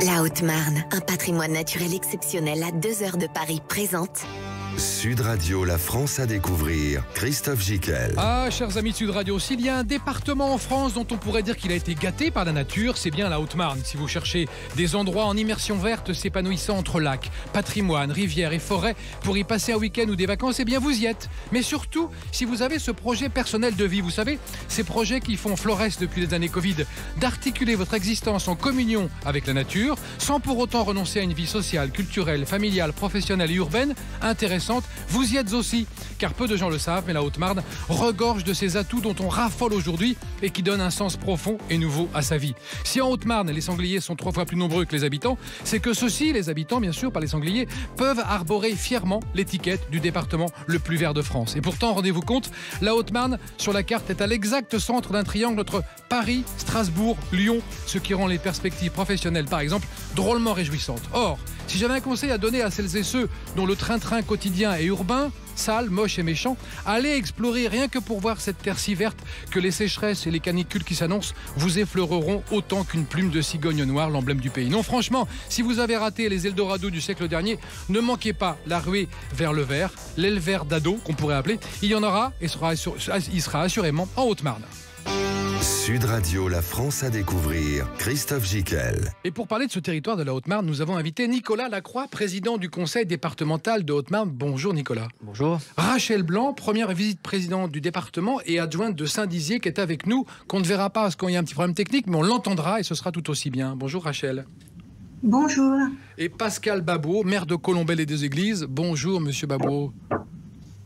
La Haute-Marne, un patrimoine naturel exceptionnel à 2 heures de Paris, présente Sud Radio, la France à découvrir. Christophe Gicquel. Ah, chers amis de Sud Radio, s'il y a un département en France dont on pourrait dire qu'il a été gâté par la nature, c'est bien la Haute-Marne. Si vous cherchez des endroits en immersion verte s'épanouissant entre lacs, patrimoine, rivières et forêts pour y passer un week-end ou des vacances, eh bien vous y êtes. Mais surtout, si vous avez ce projet personnel de vie, vous savez, ces projets qui font florès depuis les années Covid, d'articuler votre existence en communion avec la nature, sans pour autant renoncer à une vie sociale, culturelle, familiale, professionnelle et urbaine intéressante, vous y êtes aussi. Car peu de gens le savent, mais la Haute-Marne regorge de ces atouts dont on raffole aujourd'hui et qui donnent un sens profond et nouveau à sa vie. Si en Haute-Marne, les sangliers sont 3 fois plus nombreux que les habitants, c'est que ceux-ci, les habitants bien sûr, pas les sangliers, peuvent arborer fièrement l'étiquette du département le plus vert de France. Et pourtant, rendez-vous compte, la Haute-Marne, sur la carte, est à l'exact centre d'un triangle entre Paris, Strasbourg, Lyon, ce qui rend les perspectives professionnelles, par exemple, drôlement réjouissantes. Or, si j'avais un conseil à donner à celles et ceux dont le train-train quotidien est urbain, sale, moche et méchant, allez explorer rien que pour voir cette terre si verte que les sécheresses et les canicules qui s'annoncent vous effleureront autant qu'une plume de cigogne noire, l'emblème du pays. Non, franchement, si vous avez raté les Eldorado du siècle dernier, ne manquez pas la ruée vers le vert, l'aile vert d'ado qu'on pourrait appeler. Il y en aura et il sera assurément en Haute-Marne. Sud Radio, la France à découvrir. Christophe Gicquel. Et pour parler de ce territoire de la Haute-Marne, nous avons invité Nicolas Lacroix, président du conseil départemental de Haute-Marne. Bonjour Nicolas. Bonjour. Rachel Blanc, première vice-présidente du département et adjointe de Saint-Dizier, qui est avec nous, qu'on ne verra pas parce qu'il y a un petit problème technique, mais on l'entendra et ce sera tout aussi bien. Bonjour Rachel. Bonjour. Et Pascal Babot, maire de Colombelles et des Églises. Bonjour Monsieur Babot.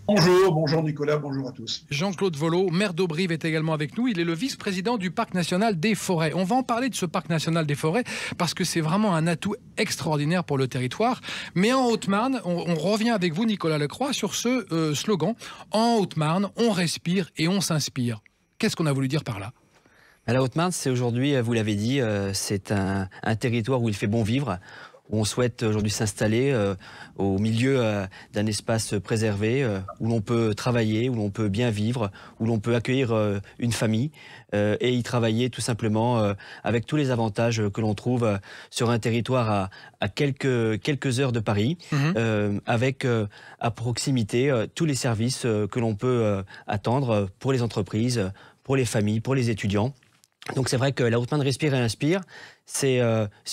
Bonjour Nicolas, bonjour à tous. Jean-Claude Volo, maire d'Auberive, est également avec nous. Il est le vice-président du Parc national des forêts. On va en parler de ce Parc national des forêts parce que c'est vraiment un atout extraordinaire pour le territoire. Mais en Haute-Marne, on revient avec vous, Nicolas Lacroix, sur ce slogan. En Haute-Marne, on respire et on s'inspire. Qu'est-ce qu'on a voulu dire par là ? La Haute-Marne, c'est aujourd'hui, vous l'avez dit, c'est un territoire où il fait bon vivre. Où on souhaite aujourd'hui s'installer au milieu d'un espace préservé, où l'on peut travailler, où l'on peut bien vivre, où l'on peut accueillir une famille et y travailler tout simplement avec tous les avantages que l'on trouve sur un territoire à quelques heures de Paris, avec à proximité tous les services que l'on peut attendre pour les entreprises, pour les familles, pour les étudiants. Donc c'est vrai que la Haute-Marne respire et inspire. C'est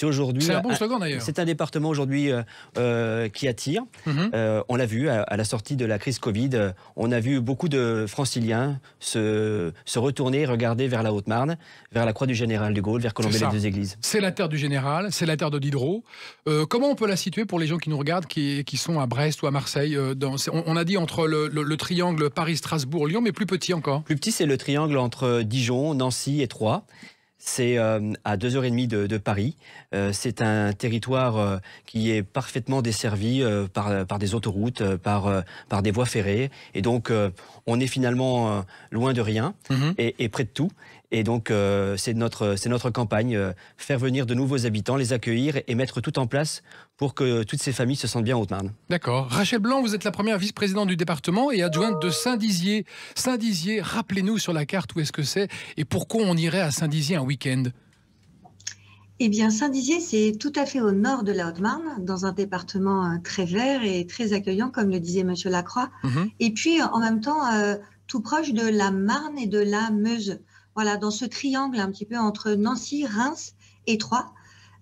aujourd'hui. C'est un bon slogan d'ailleurs. C'est un département aujourd'hui qui attire. On l'a vu à la sortie de la crise Covid. On a vu beaucoup de Franciliens se retourner, regarder vers la Haute-Marne, vers la Croix du Général de Gaulle, vers Colombelles et des Églises. C'est la terre du Général, c'est la terre de Diderot. Comment on peut la situer pour les gens qui nous regardent, qui sont à Brest ou à Marseille on a dit entre le triangle Paris-Strasbourg-Lyon, mais plus petit encore. Plus petit, c'est le triangle entre Dijon, Nancy et Troyes. C'est à 2h30 de Paris. C'est un territoire qui est parfaitement desservi par des autoroutes, par des voies ferrées. Et donc, on est finalement loin de rien et près de tout. Et donc, c'est notre campagne, faire venir de nouveaux habitants, les accueillir et mettre tout en place pour que toutes ces familles se sentent bien en Haute-Marne. D'accord. Rachel Blanc, vous êtes la première vice-présidente du département et adjointe de Saint-Dizier. Saint-Dizier, rappelez-nous sur la carte où est-ce que c'est et pourquoi on irait à Saint-Dizier un week-end. Eh bien, Saint-Dizier, c'est tout à fait au nord de la Haute-Marne, dans un département très vert et très accueillant, comme le disait Monsieur Lacroix. Et puis, en même temps, tout proche de la Marne et de la Meuse. Voilà, dans ce triangle un petit peu entre Nancy, Reims et Troyes.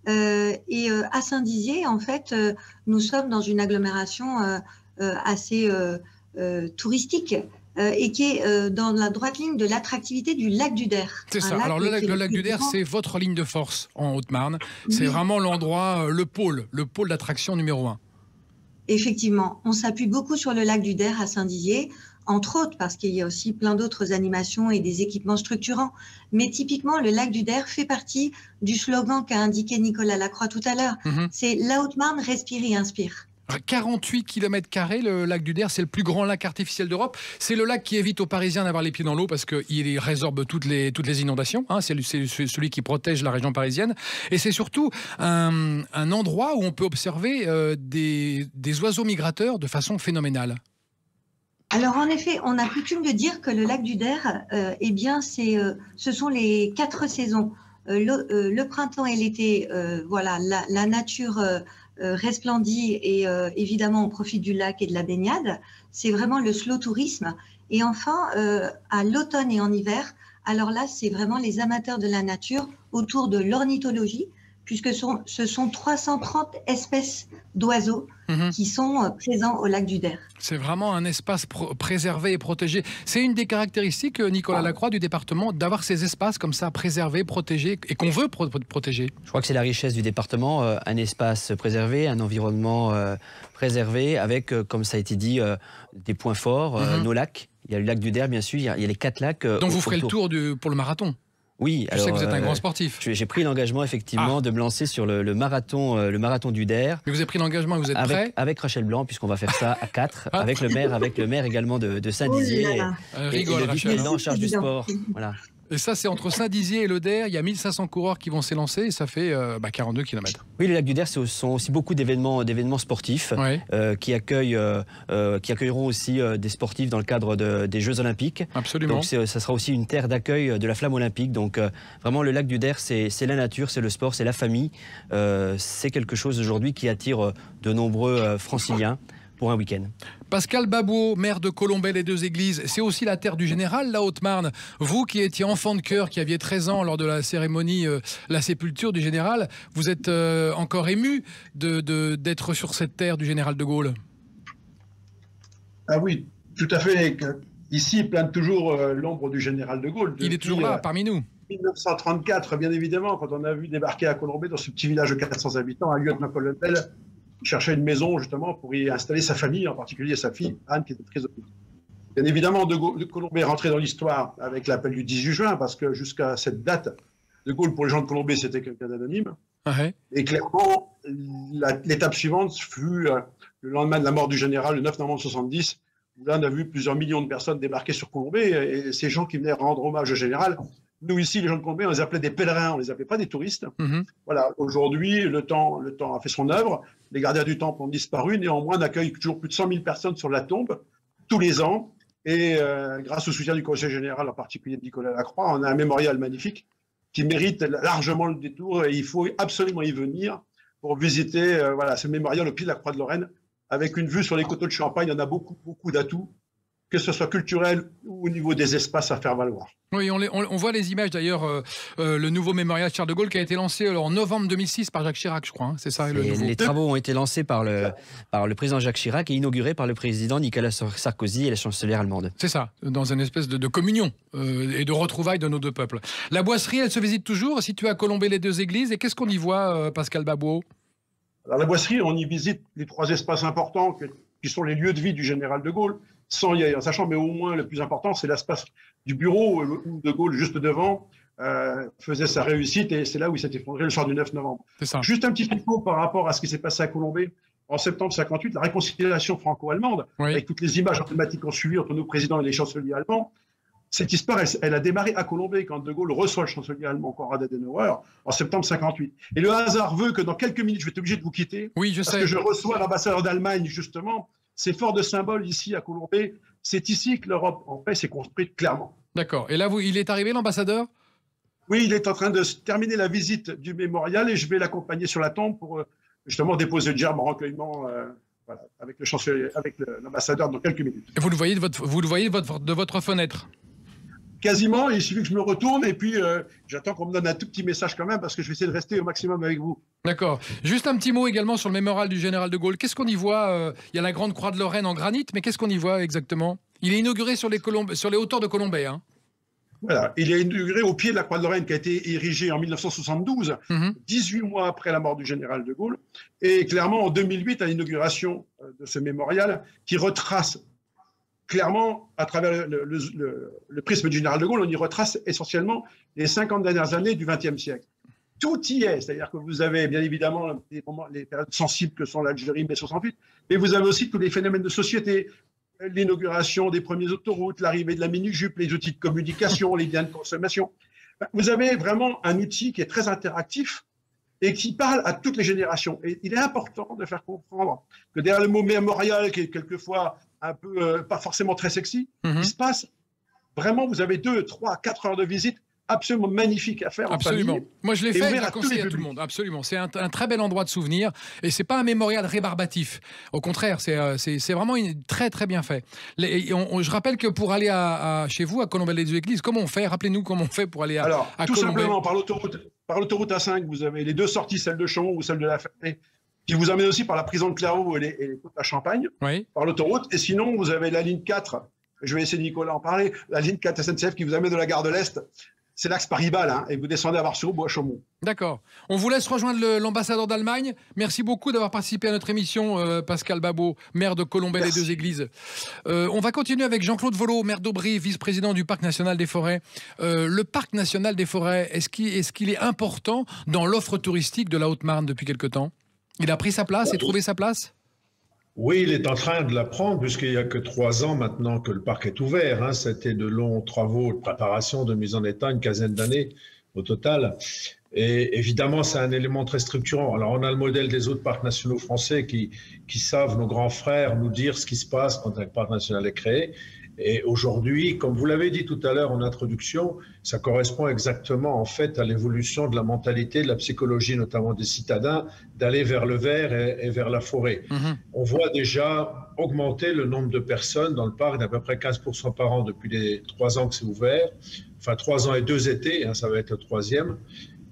À Saint-Dizier, en fait, nous sommes dans une agglomération assez touristique et qui est dans la droite ligne de l'attractivité du lac du Der. C'est ça. Alors le lac du Der, c'est votre ligne de force en Haute-Marne. C'est vraiment l'endroit, le pôle d'attraction numéro 1. Effectivement, on s'appuie beaucoup sur le lac du Der à Saint-Dizier, entre autres parce qu'il y a aussi plein d'autres animations et des équipements structurants. Mais typiquement, le lac du Der fait partie du slogan qu'a indiqué Nicolas Lacroix tout à l'heure. C'est la Haute-Marne respire et inspire. 48 km², le lac du Der, c'est le plus grand lac artificiel d'Europe. C'est le lac qui évite aux Parisiens d'avoir les pieds dans l'eau parce qu'il résorbe toutes les inondations. C'est celui qui protège la région parisienne. Et c'est surtout un endroit où on peut observer des oiseaux migrateurs de façon phénoménale. Alors en effet, on a coutume de dire que le lac du Der, ce sont les 4 saisons. le printemps et l'été, voilà, la nature resplendit et évidemment on profite du lac et de la baignade. C'est vraiment le slow tourisme. Et enfin, à l'automne et en hiver, alors là, c'est vraiment les amateurs de la nature autour de l'ornithologie, puisque ce sont 330 espèces d'oiseaux qui sont présents au lac du Der. C'est vraiment un espace préservé et protégé. C'est une des caractéristiques, Nicolas Lacroix, du département, d'avoir ces espaces comme ça préservés, protégés, et qu'on veut protéger. Je crois que c'est la richesse du département, un espace préservé, un environnement préservé, avec, comme ça a été dit, des points forts, nos lacs. Il y a le lac du Der, bien sûr, il y a les 4 lacs. Donc vous ferez le tour pour le marathon? Oui, je sais que vous êtes un grand sportif. J'ai pris l'engagement effectivement de me lancer sur le marathon du Der. Mais vous avez pris l'engagement et vous êtes prêt? Avec Rachel Blanc, puisqu'on va faire ça à 4, avec le maire également de Saint-Dizier et le vice-président en charge du sport. Voilà. Et ça, c'est entre Saint-Dizier et le Der. Il y a 1500 coureurs qui vont s'élancer et ça fait 42 km. Oui, les lacs du Der, ce sont aussi beaucoup d'événements sportifs qui accueilleront aussi des sportifs dans le cadre des Jeux Olympiques. Absolument. Donc ça sera aussi une terre d'accueil de la flamme olympique. Donc vraiment, le lac du Der, c'est la nature, c'est le sport, c'est la famille. C'est quelque chose aujourd'hui qui attire de nombreux franciliens pour un week-end. Pascal Babouot, maire de Colombey-les-Deux-Églises, c'est aussi la terre du général, la Haute-Marne. Vous qui étiez enfant de cœur, qui aviez 13 ans lors de la cérémonie, la sépulture du général, vous êtes encore ému d'être sur cette terre du général de Gaulle? Ah oui, tout à fait. Ici plane toujours l'ombre du général de Gaulle. Il est toujours là, parmi nous. 1934, bien évidemment, quand on a vu débarquer à Colombey, dans ce petit village de 400 habitants, un lieutenant-colonel cherchait une maison justement pour y installer sa famille, en particulier sa fille Anne, qui était très occupée. Bien évidemment, de Colombey est rentré dans l'histoire avec l'appel du 18 juin, parce que jusqu'à cette date, de Gaulle, pour les gens de Colombey, c'était quelqu'un d'anonyme. Et clairement, l'étape suivante fut le lendemain de la mort du général, le 9 novembre 1970, où là, on a vu plusieurs millions de personnes débarquer sur Colombey, et ces gens qui venaient rendre hommage au général. Nous, ici, les gens de Colombey, on les appelait des pèlerins, on ne les appelait pas des touristes. Voilà, aujourd'hui, le temps a fait son œuvre. Les gardiens du temple ont disparu. Néanmoins, on accueille toujours plus de 100 000 personnes sur la tombe, tous les ans. Et grâce au soutien du Conseil général, en particulier de Nicolas Lacroix, on a un mémorial magnifique qui mérite largement le détour. Et il faut absolument y venir pour visiter ce mémorial au pied de la Croix de Lorraine, avec une vue sur les coteaux de Champagne. Il y en a beaucoup, beaucoup d'atouts, que ce soit culturel ou au niveau des espaces à faire valoir. Oui, on voit les images d'ailleurs, le nouveau mémorial Charles de Gaulle qui a été lancé en novembre 2006 par Jacques Chirac, je crois. Hein, c'est ça. Les travaux ont été lancés par le président Jacques Chirac et inaugurés par le président Nicolas Sarkozy et la chancelière allemande. C'est ça, dans une espèce de communion et de retrouvailles de nos deux peuples. La boisserie, elle se visite toujours, située à Colombey-les-Deux-Églises. Et qu'est-ce qu'on y voit, Pascal Babouot? Alors, la boisserie, on y visite les 3 espaces importants qui sont les lieux de vie du général de Gaulle, sans y aller en sachant, mais au moins le plus important, c'est l'espace du bureau où de Gaulle, juste devant, faisait sa réussite, et c'est là où il s'est effondré le soir du 9 novembre. Juste un petit info par rapport à ce qui s'est passé à Colombey. En septembre 58, la réconciliation franco-allemande, avec toutes les images emblématiques qu'on suivi entre nos présidents et les chanceliers allemands, cette histoire, elle a démarré à Colombey quand de Gaulle reçoit le chancelier allemand Konrad Adenauer en septembre 58. Et le hasard veut que dans quelques minutes, je vais être obligé de vous quitter, parce que je reçois l'ambassadeur d'Allemagne, justement. C'est fort de symbole ici à Colombey. C'est ici que l'Europe en paix s'est construite clairement. D'accord. Et là, il est arrivé, l'ambassadeur? Oui, il est en train de terminer la visite du mémorial et je vais l'accompagner sur la tombe pour justement déposer le gerbe en recueillement avec le chancelier, avec l'ambassadeur dans quelques minutes. Et vous le voyez de votre fenêtre? Quasiment, il suffit que je me retourne et puis j'attends qu'on me donne un tout petit message quand même parce que je vais essayer de rester au maximum avec vous. D'accord. Juste un petit mot également sur le mémorial du général de Gaulle. Qu'est-ce qu'on y voit? Il y a la grande croix de Lorraine en granit, mais qu'est-ce qu'on y voit exactement? Il est inauguré sur les hauteurs de Colombey. Hein. Voilà, il est inauguré au pied de la croix de Lorraine qui a été érigée en 1972, 18 mois après la mort du général de Gaulle. Et clairement, en 2008, à l'inauguration de ce mémorial qui retrace clairement, à travers le prisme du général de Gaulle, on y retrace essentiellement les 50 dernières années du XXe siècle. Tout y est, c'est-à-dire que vous avez bien évidemment les périodes sensibles que sont l'Algérie, mai 68, mais vous avez aussi tous les phénomènes de société, l'inauguration des premières autoroutes, l'arrivée de la mini-jupe, les outils de communication, les biens de consommation. Vous avez vraiment un outil qui est très interactif et qui parle à toutes les générations. Et il est important de faire comprendre que derrière le mot mémorial, qui est quelquefois un peu pas forcément très sexy, il se passe vraiment, vous avez 2, 3, 4 heures de visite absolument magnifique à faire. Absolument. En famille. Moi, je l'ai fait, je la à tous conseille les à tout le publics. monde. Absolument. C'est un très bel endroit de souvenir. Et c'est pas un mémorial rébarbatif. Au contraire, c'est vraiment très, très bien fait. Je rappelle que pour aller chez vous, à Colombey-les-Deux-Églises, comment on fait? Rappelez-nous comment on fait pour aller à Tout Colombey. simplement, par l'autoroute A5, vous avez les deux sorties, celle de Chaumont ou celle de La Ferté, qui vous amène aussi par la prison de Clairvaux et les côtes à Champagne, Oui. par l'autoroute. Et sinon, vous avez la ligne 4, je vais essayer de Nicolas en parler, la ligne 4 SNCF qui vous amène de la gare de l'Est. C'est l'axe Paris-Bâle, et vous descendez à Varseau ou à Chaumont. D'accord. On vous laisse rejoindre l'ambassadeur d'Allemagne. Merci beaucoup d'avoir participé à notre émission, Pascal Babot, maire de Colombey-les-Deux-Églises. On va continuer avec Jean-Claude Volot, maire d'Aubry, vice-président du Parc national des forêts. Le Parc national des forêts, est-ce qu'il est important dans l'offre touristique de la Haute-Marne depuis quelque temps? Il a pris sa place et trouvé sa place? Oui, il est en train de la prendre, puisqu'il n'y a que 3 ans maintenant que le parc est ouvert. C'était de longs travaux de préparation, de mise en état, une quinzaine d'années au total. Et évidemment, c'est un élément très structurant. Alors, on a le modèle des autres parcs nationaux français qui savent, nos grands frères, nous dire ce qui se passe quand un parc national est créé. Et aujourd'hui, comme vous l'avez dit tout à l'heure en introduction, ça correspond exactement en fait à l'évolution de la mentalité, de la psychologie, notamment des citadins, d'aller vers le vert et vers la forêt. On voit déjà augmenter le nombre de personnes dans le parc d'à peu près 15% par an depuis les 3 ans que c'est ouvert. Enfin, 3 ans et 2 étés, ça va être le 3e.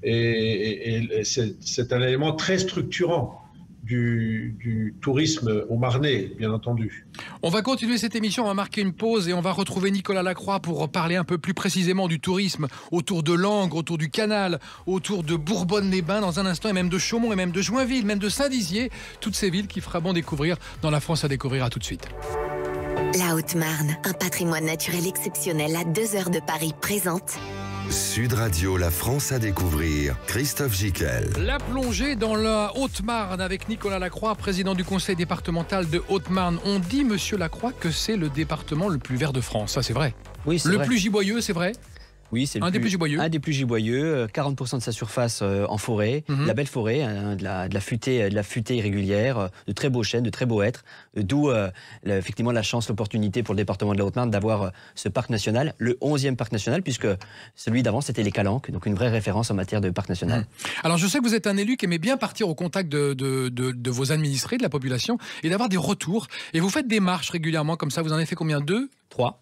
Et c'est un élément très structurant du tourisme au Marnais, bien entendu. On va continuer cette émission, on va marquer une pause et on va retrouver Nicolas Lacroix pour parler un peu plus précisément du tourisme autour de Langres, autour du Canal, autour de Bourbonne-les-Bains dans un instant, et même de Chaumont, et même de Joinville, même de Saint-Dizier, toutes ces villes qui fera bon découvrir dans la France à découvrir. À tout de suite. La Haute-Marne, un patrimoine naturel exceptionnel à 2 heures de Paris, présente Sud Radio, la France à découvrir. Christophe Gicquel. La plongée dans la Haute-Marne avec Nicolas Lacroix, président du conseil départemental de Haute-Marne. On dit, monsieur Lacroix, que c'est le département le plus vert de France. Ça, c'est vrai. Oui, c'est le vrai. plus giboyeux, c'est vrai. Oui, c'est un des plus giboyeux. Un des plus giboyeux, 40% de sa surface en forêt, de la belle forêt, de la futée irrégulière, de très beaux chênes, de très beaux hêtres, d'où effectivement la chance, l'opportunité pour le département de la Haute-Marne d'avoir ce parc national, le 11e parc national, puisque celui d'avant c'était les Calanques, donc une vraie référence en matière de parc national. Alors je sais que vous êtes un élu qui aimait bien partir au contact de vos administrés, de la population, et d'avoir des retours. Et vous faites des marches régulièrement comme ça, vous en avez fait combien? 2?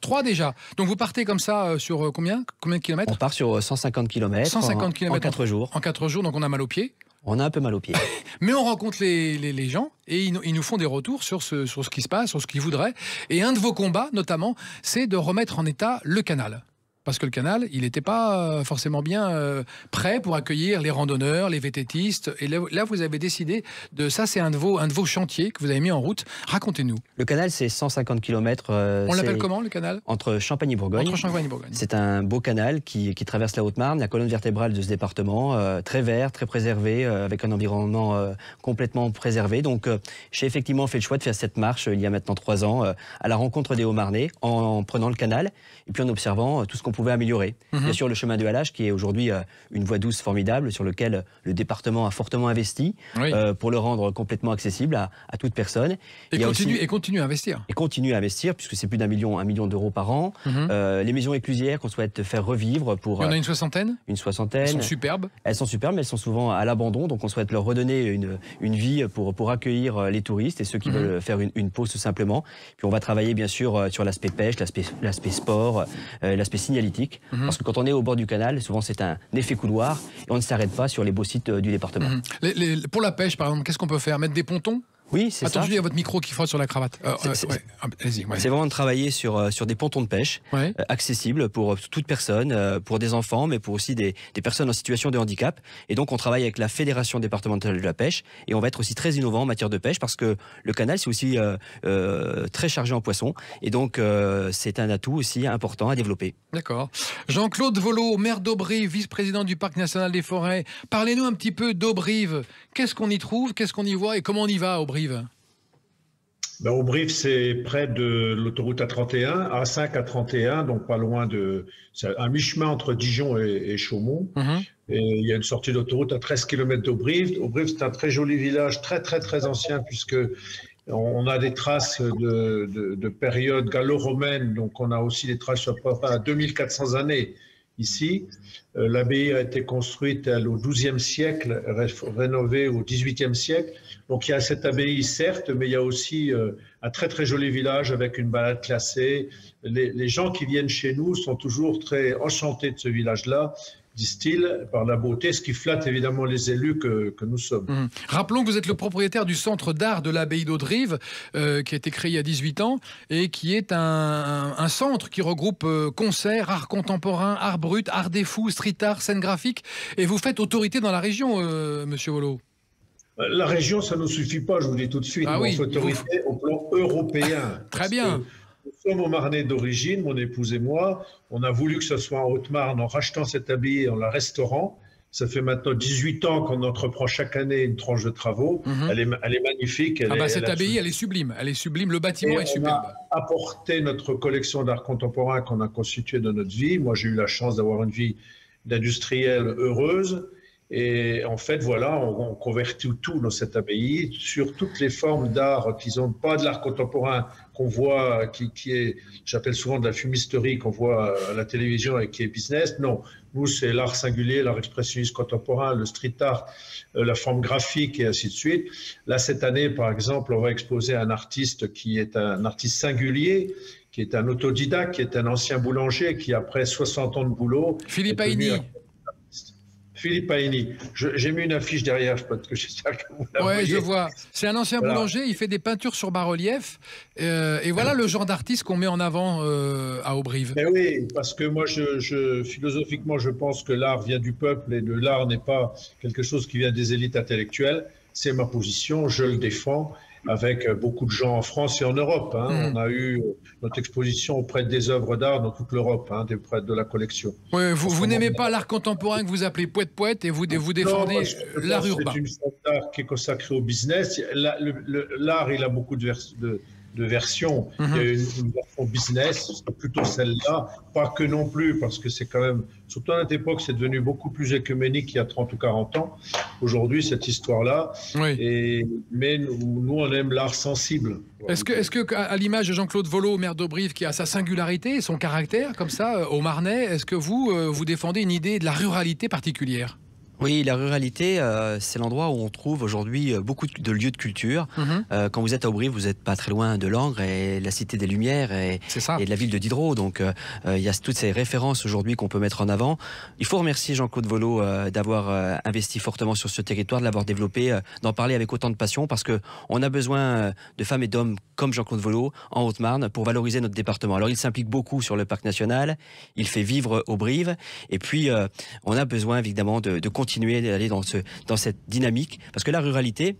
3 déjà. Donc vous partez comme ça sur combien de kilomètres? On part sur 150 km, 150 km en 4 jours. En 4 jours, donc on a mal aux pieds. On a un peu mal aux pieds. Mais on rencontre les gens et ils nous font des retours sur ce qui se passe, sur ce qu'ils voudraient. Et un de vos combats, notamment, c'est de remettre en état le canal. Parce que le canal, il n'était pas forcément bien prêt pour accueillir les randonneurs, les VTTistes. Et là, vous avez décidé de ça, c'est un de vos chantiers que vous avez mis en route. Racontez-nous. Le canal, c'est 150 km. On l'appelle comment, le canal? Entre Champagne et Bourgogne. Entre Champagne et Bourgogne. C'est un beau canal qui traverse la Haute-Marne, la colonne vertébrale de ce département, très vert, très préservé, avec un environnement complètement préservé. Donc, j'ai effectivement fait le choix de faire cette marche il y a maintenant 3 ans, à la rencontre des Hauts-Marnais, en prenant le canal et puis en observant tout ce qu'on pouvait améliorer. Bien sûr, le chemin de halage, qui est aujourd'hui une voie douce formidable, sur lequel le département a fortement investi pour le rendre complètement accessible à toute personne. Et continue à investir. Et continue à investir, puisque c'est plus d'1 million d'euros par an. Les maisons éclusières qu'on souhaite faire revivre pour... Il y en a une soixantaine. Une soixantaine. Elles sont superbes. Elles sont superbes, mais elles sont souvent à l'abandon, donc on souhaite leur redonner une vie pour accueillir les touristes et ceux qui veulent faire une pause tout simplement. Puis on va travailler bien sûr sur l'aspect pêche, l'aspect sport, l'aspect signalétique, parce que quand on est au bord du canal, souvent c'est un effet couloir et on ne s'arrête pas sur les beaux sites du département. Pour la pêche, par exemple, qu'est-ce qu'on peut faire? Mettre des pontons? Oui, c'est ça. Attends, il y a votre micro qui frotte sur la cravate. Allez-y. C'est vraiment de travailler sur des pontons de pêche accessibles pour toute personne, pour des enfants, mais pour aussi des personnes en situation de handicap. Et donc, on travaille avec la Fédération départementale de la pêche et on va être aussi très innovant en matière de pêche parce que le canal, c'est aussi très chargé en poissons. Et donc, c'est un atout aussi important à développer. D'accord. Jean-Claude Volot, maire d'Aubry, vice-président du Parc national des forêts. Parlez-nous un petit peu d'Aubrive. Qu'est-ce qu'on y trouve, qu'est-ce qu'on y voit et comment on y va à Aubrive? Aubrive, c'est près de l'autoroute A31, A5 A31, donc pas loin c'est un mi-chemin entre Dijon et Chaumont. Et il y a une sortie d'autoroute à 13 km d'Aubrive. Aubrive, c'est un très joli village, très très très ancien, puisque on a des traces de période gallo-romaine, donc on a aussi des traces sur à 2400 années. ici. L'abbaye a été construite au XIIe siècle, rénovée au XVIIIe siècle. Donc il y a cette abbaye, certes, mais il y a aussi un très très joli village avec une balade classée. Les gens qui viennent chez nous sont toujours très enchantés de ce village-là, disent-ils, par la beauté, ce qui flatte évidemment les élus que nous sommes. Rappelons que vous êtes le propriétaire du centre d'art de l'abbaye d'Haudrive, qui a été créé il y a 18 ans, et qui est un centre qui regroupe concerts, art contemporain, art brut, art des fous, street art, scène graphique. Et vous faites autorité dans la région, Monsieur Volo. La région, ça ne nous suffit pas, je vous dis tout de suite. Ah oui, on fait autorité au plan européen. Très bien. Nous sommes au Marnais d'origine, mon épouse et moi. On a voulu que ce soit en Haute-Marne en rachetant cette abbaye et en la restaurant. Ça fait maintenant 18 ans qu'on entreprend chaque année une tranche de travaux. Elle est magnifique. Cette abbaye, elle est sublime. Elle est sublime. Le bâtiment est superbe. On a apporté notre collection d'art contemporain qu'on a constituée de notre vie. Moi, j'ai eu la chance d'avoir une vie d'industriel heureuse. Et en fait, voilà, on convertit tout dans cette abbaye sur toutes les formes d'art qui sont pas de l'art contemporain qu'on voit, qui est, j'appelle souvent de la fumisterie qu'on voit à la télévision et qui est business. Non, nous, c'est l'art singulier, l'art expressionniste contemporain, le street art, la forme graphique et ainsi de suite. Là, cette année, par exemple, on va exposer un artiste qui est un artiste singulier, qui est un autodidacte, qui est un ancien boulanger, qui, après 60 ans de boulot... Philippe Ayni. Philippe Ayni. J'ai mis une affiche derrière, parce que j'espère que vous la voyez. Oui, je vois. C'est un ancien boulanger, il fait des peintures sur bas-relief. Et voilà le genre d'artiste qu'on met en avant à Haut-Brive. Mais oui, parce que moi, philosophiquement, je pense que l'art vient du peuple et l'art n'est pas quelque chose qui vient des élites intellectuelles. C'est ma position, je le défends avec beaucoup de gens en France et en Europe. On a eu notre exposition auprès des œuvres d'art dans toute l'Europe, auprès de la collection. Oui, vous n'aimez pas l'art contemporain que vous appelez poète-poète et vous défendez l'art urbain. C'est une forme d'art qui est consacrée au business. L'art, il a beaucoup de versions. Il y a une version business, c'est plutôt celle-là. Pas que non plus, parce que c'est quand même, surtout à notre époque, c'est devenu beaucoup plus œcuménique qu'il y a 30 ou 40 ans. Aujourd'hui, cette histoire-là. Oui. Mais nous, on aime l'art sensible. Est-ce que, à l'image de Jean-Claude Volo, maire d'Haut-Brive, qui a sa singularité et son caractère, comme ça, au Marnais, est-ce que vous défendez une idée de la ruralité particulière ? Oui, la ruralité, c'est l'endroit où on trouve aujourd'hui beaucoup de lieux de culture. Quand vous êtes à Haut-Brive, vous n'êtes pas très loin de Langres et la Cité des Lumières et de la ville de Diderot. Donc, il y a toutes ces références aujourd'hui qu'on peut mettre en avant. Il faut remercier Jean-Claude Volo d'avoir investi fortement sur ce territoire, de l'avoir développé, d'en parler avec autant de passion, parce qu'on a besoin de femmes et d'hommes comme Jean-Claude Volo en Haute-Marne pour valoriser notre département. Alors, il s'implique beaucoup sur le parc national, il fait vivre Haut-Brive, et puis on a besoin évidemment de continuer d'aller dans cette dynamique, parce que la ruralité,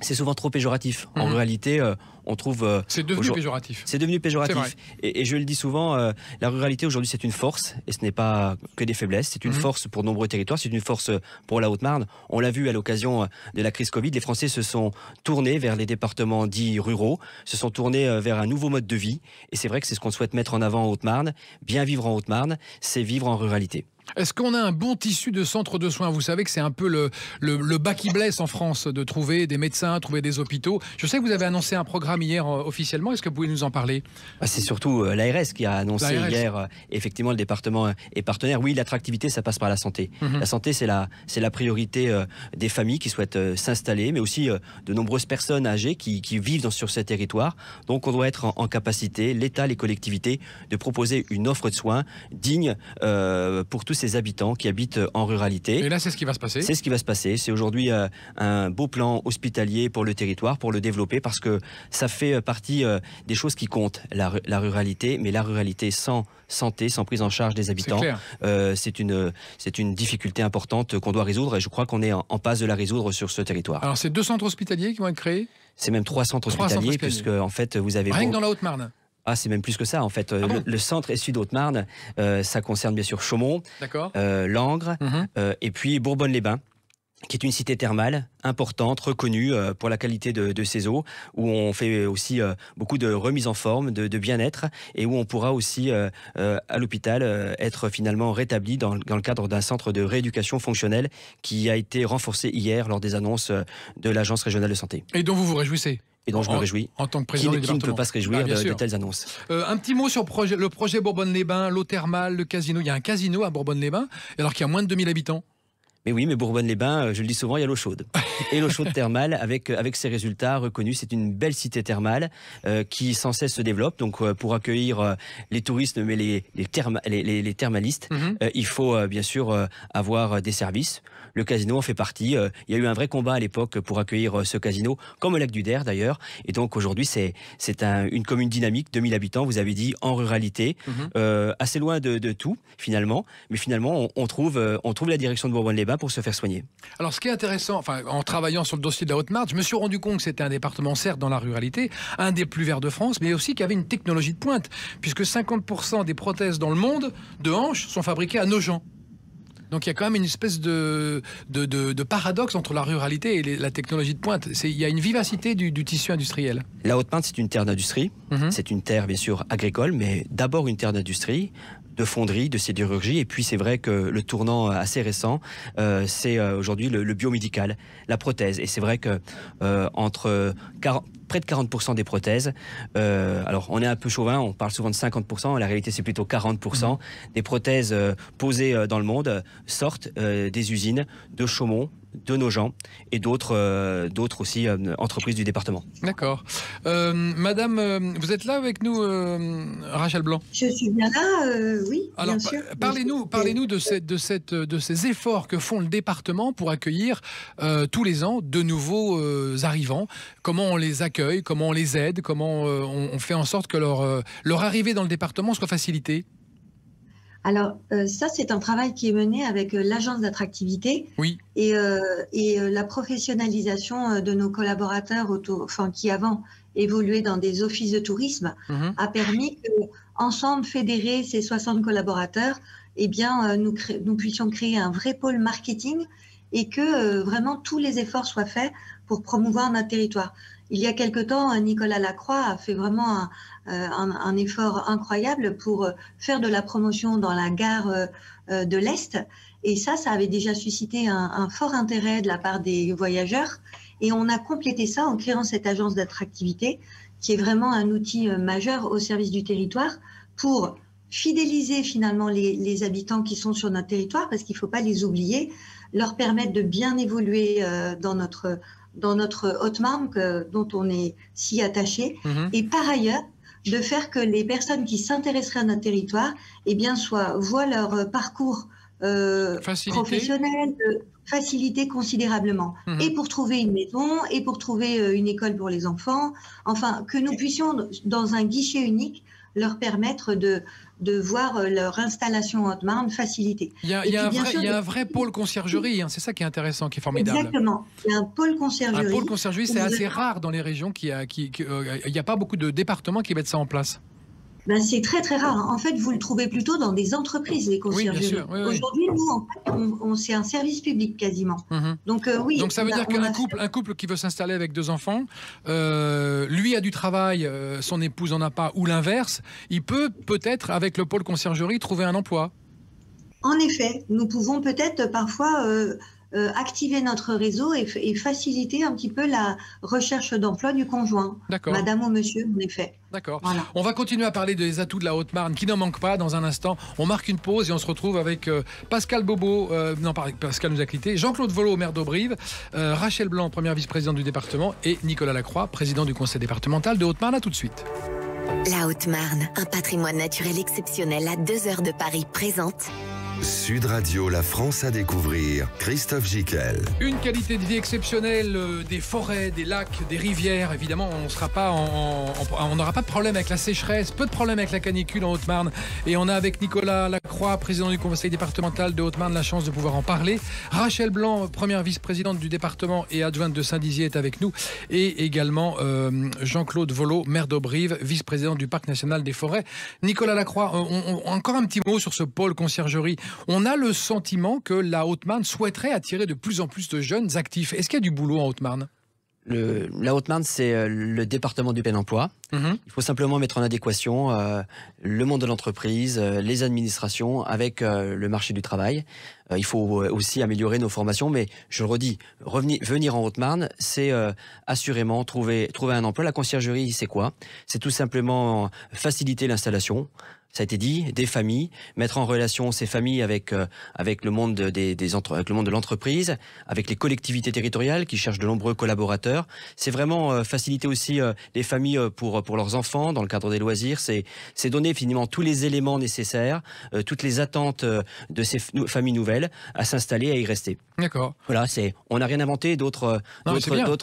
c'est souvent trop péjoratif. En ruralité, on trouve... c'est devenu péjoratif. C'est devenu péjoratif. Et je le dis souvent, la ruralité aujourd'hui, c'est une force, et ce n'est pas que des faiblesses. C'est une force pour de nombreux territoires, c'est une force pour la Haute-Marne. On l'a vu à l'occasion de la crise Covid, les Français se sont tournés vers les départements dits ruraux, se sont tournés vers un nouveau mode de vie. Et c'est vrai que c'est ce qu'on souhaite mettre en avant en Haute-Marne. Bien vivre en Haute-Marne, c'est vivre en ruralité. Est-ce qu'on a un bon tissu de centres de soins? Vous savez que c'est un peu le bas qui blesse en France, de trouver des médecins, trouver des hôpitaux. Je sais que vous avez annoncé un programme hier officiellement. Est-ce que vous pouvez nous en parler? C'est surtout l'ARS qui a annoncé hier, effectivement, le département est partenaire. Oui, l'attractivité, ça passe par la santé. La santé, c'est la priorité des familles qui souhaitent s'installer, mais aussi de nombreuses personnes âgées qui vivent sur ces territoires. Donc, on doit être en capacité, l'État, les collectivités, de proposer une offre de soins digne pour tous ces habitants qui habitent en ruralité. Et là, c'est ce qui va se passer. C'est ce qui va se passer. C'est aujourd'hui un beau plan hospitalier pour le territoire, pour le développer, parce que ça fait partie des choses qui comptent, la ruralité. Mais la ruralité sans santé, sans prise en charge des habitants, c'est une difficulté importante qu'on doit résoudre, et je crois qu'on est en passe de la résoudre sur ce territoire. Alors, c'est 2 centres hospitaliers qui vont être créés? C'est même 3 centres hospitaliers, puisque en fait, vous avez... Rien que dans la Haute-Marne? Ah, c'est même plus que ça, en fait. Le centre et sud Haute-Marne, ça concerne bien sûr Chaumont, Langres, et puis Bourbonne-les-Bains, qui est une cité thermale importante, reconnue pour la qualité de ses eaux, où on fait aussi beaucoup de remise en forme, de bien-être, et où on pourra aussi, à l'hôpital, être finalement rétabli dans le cadre d'un centre de rééducation fonctionnelle qui a été renforcé hier lors des annonces de l'Agence régionale de santé. Et dont vous vous réjouissez? et dont je me réjouis. En tant que président du département. Qui ne peut pas se réjouir de telles annonces. Un petit mot sur le projet Bourbonne-les-Bains, l'eau thermale, le casino. Il y a un casino à Bourbonne-les-Bains, alors qu'il y a moins de 2000 habitants. Mais oui, mais Bourbonne-les-Bains, je le dis souvent, il y a l'eau chaude. Et l'eau chaude thermale, avec ses résultats reconnus, c'est une belle cité thermale qui sans cesse se développe. Donc pour accueillir les touristes, mais les thermalistes, il faut bien sûr avoir des services. Le casino en fait partie. Il y a eu un vrai combat à l'époque pour accueillir ce casino, comme au lac du Der d'ailleurs. Et donc aujourd'hui, c'est une commune dynamique, 2000 habitants, vous avez dit, en ruralité, assez loin de tout finalement. Mais finalement, on trouve la direction de Bourbonne-les-Bains pour se faire soigner. Alors ce qui est intéressant, en travaillant sur le dossier de la Haute-Marne, je me suis rendu compte que c'était un département certes dans la ruralité, un des plus verts de France, mais aussi qu'il y avait une technologie de pointe, puisque 50% des prothèses dans le monde de hanches sont fabriquées à Nogent. Donc il y a quand même une espèce de paradoxe entre la ruralité et la technologie de pointe. Il y a une vivacité du tissu industriel. La Haute-Marne, c'est une terre d'industrie. C'est une terre bien sûr agricole, mais d'abord une terre d'industrie, de fonderie, de sidérurgie. Et puis c'est vrai que le tournant assez récent, c'est aujourd'hui le biomédical, la prothèse. Et c'est vrai que près de 40% des prothèses, alors on est un peu chauvin, on parle souvent de 50%, la réalité c'est plutôt 40%, des prothèses posées dans le monde sortent des usines de Chaumont, de Nogent et d'autres aussi entreprises du département. D'accord. Madame, vous êtes là avec nous, Rachel Blanc? Je suis bien là, oui. Alors, bien sûr. Parlez-nous de ces efforts que font le département pour accueillir tous les ans de nouveaux arrivants. Comment on les accueille, comment on les aide, comment on fait en sorte que leur arrivée dans le département soit facilitée? Alors, ça, c'est un travail qui est mené avec l'agence d'attractivité et la professionnalisation de nos collaborateurs qui avant évoluaient dans des offices de tourisme a permis qu'ensemble, fédérer ces 60 collaborateurs, eh bien, nous puissions créer un vrai pôle marketing et que vraiment tous les efforts soient faits pour promouvoir notre territoire. Il y a quelque temps, Nicolas Lacroix a fait vraiment un effort incroyable pour faire de la promotion dans la gare de l'Est. Et ça avait déjà suscité un fort intérêt de la part des voyageurs. Et on a complété ça en créant cette agence d'attractivité qui est vraiment un outil majeur au service du territoire pour fidéliser finalement les habitants qui sont sur notre territoire, parce qu'il ne faut pas les oublier, leur permettre de bien évoluer dans notre Haute-Marne dont on est si attaché, et par ailleurs de faire que les personnes qui s'intéresseraient à notre territoire voient leur parcours professionnel facilité considérablement, et pour trouver une maison, et pour trouver une école pour les enfants, enfin que nous puissions dans un guichet unique leur permettre de voir leur installation en Haute-Marne facilitée. Il y a un vrai pôle conciergerie, c'est ça qui est intéressant, qui est formidable. Exactement, il y a un pôle conciergerie. Un pôle conciergerie, c'est assez rare dans les régions, il n'y a pas beaucoup de départements qui mettent ça en place. C'est très très rare. En fait, vous le trouvez plutôt dans des entreprises, les conciergeries. Aujourd'hui, nous, c'est un service public quasiment. Donc Donc ça veut dire qu'un couple qui veut s'installer avec 2 enfants, lui a du travail, son épouse n'en a pas, ou l'inverse, il peut-être, avec le pôle conciergerie, trouver un emploi. En effet, nous pouvons peut-être parfois activer notre réseau et faciliter un petit peu la recherche d'emploi du conjoint. Madame ou monsieur, en effet. D'accord. Voilà. On va continuer à parler des atouts de la Haute-Marne qui n'en manquent pas dans un instant. On marque une pause et on se retrouve avec Pascal Bobo, Pascal nous a quitté, Jean-Claude Vollot, maire d'Auberive, Rachel Blanc, première vice-présidente du département, et Nicolas Lacroix, président du conseil départemental de Haute-Marne. À tout de suite. La Haute-Marne, un patrimoine naturel exceptionnel à 2 heures de Paris, présente Sud Radio, la France à découvrir. Christophe Gicquel. Une qualité de vie exceptionnelle, des forêts, des lacs, des rivières. Évidemment, on n'aura pas de problème avec la sécheresse, peu de problème avec la canicule en Haute-Marne. Et on a avec Nicolas Lacroix, président du conseil départemental de Haute-Marne, la chance de pouvoir en parler. Rachel Blanc, première vice-présidente du département et adjointe de Saint-Dizier, est avec nous. Et également Jean-Claude Vollot, maire d'Auberive, vice-président du Parc national des forêts. Nicolas Lacroix, encore un petit mot sur ce pôle conciergerie. On a le sentiment que la Haute-Marne souhaiterait attirer de plus en plus de jeunes actifs. Est-ce qu'il y a du boulot en Haute-Marne ? La Haute-Marne, c'est le département du plein emploi. Il faut simplement mettre en adéquation le monde de l'entreprise, les administrations avec le marché du travail. Il faut aussi améliorer nos formations, mais je le redis, venir en Haute-Marne, c'est assurément trouver un emploi. La conciergerie, c'est quoi? C'est tout simplement faciliter l'installation. Ça a été dit, des familles, mettre en relation ces familles avec le monde avec le monde de l'entreprise, avec les collectivités territoriales qui cherchent de nombreux collaborateurs. C'est vraiment faciliter aussi les familles pour leurs enfants dans le cadre des loisirs. C'est donner finalement tous les éléments nécessaires, toutes les attentes de ces familles nouvelles à s'installer et à y rester. D'accord. Voilà, on n'a rien inventé. D'autres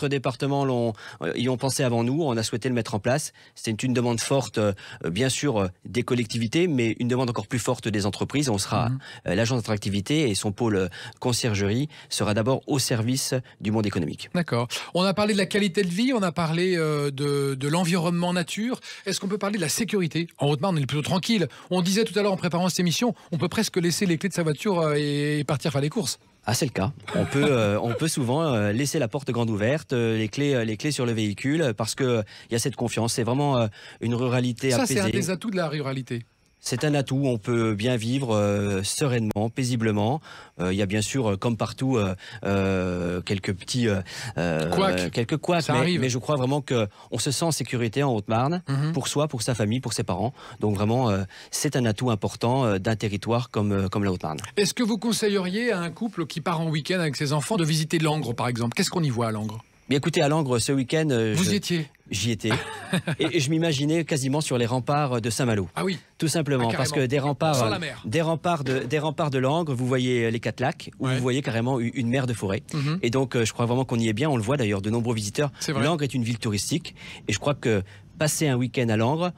départements y ont pensé avant nous. On a souhaité le mettre en place. C'est une demande forte, bien sûr, des collectivités, mais une demande encore plus forte des entreprises. On sera l'agence d'attractivité et son pôle conciergerie sera d'abord au service du monde économique. D'accord. On a parlé de la qualité de vie, on a parlé de l'environnement nature. Est-ce qu'on peut parler de la sécurité? En Haute-Marne, on est plutôt tranquille. On disait tout à l'heure en préparant cette émission, on peut presque laisser les clés de sa voiture et partir faire les courses. Ah, c'est le cas. On peut souvent laisser la porte grande ouverte, les clés sur le véhicule, parce que il y a cette confiance. C'est vraiment une ruralité apaisée. Ça, c'est un des atouts de la ruralité. C'est un atout, on peut bien vivre sereinement, paisiblement. Il y a bien sûr, comme partout, quelques petits couacs, mais je crois vraiment qu'on se sent en sécurité en Haute-Marne, pour soi, pour sa famille, pour ses parents. Donc vraiment, c'est un atout important d'un territoire comme la Haute-Marne. Est-ce que vous conseilleriez à un couple qui part en week-end avec ses enfants de visiter Langres, par exemple? Qu'est-ce qu'on y voit à Langres? Bien, écoutez, à Langres, ce week-end... Vous y étiez? J'y étais. et je m'imaginais quasiment sur les remparts de Saint-Malo. Ah oui. Tout simplement, parce que des remparts de Langres, vous voyez les 4 lacs, où vous voyez carrément une mer de forêt. Et donc, je crois vraiment qu'on y est bien. On le voit d'ailleurs, de nombreux visiteurs. Langres est une ville touristique. Et je crois que passer un week-end à Langres,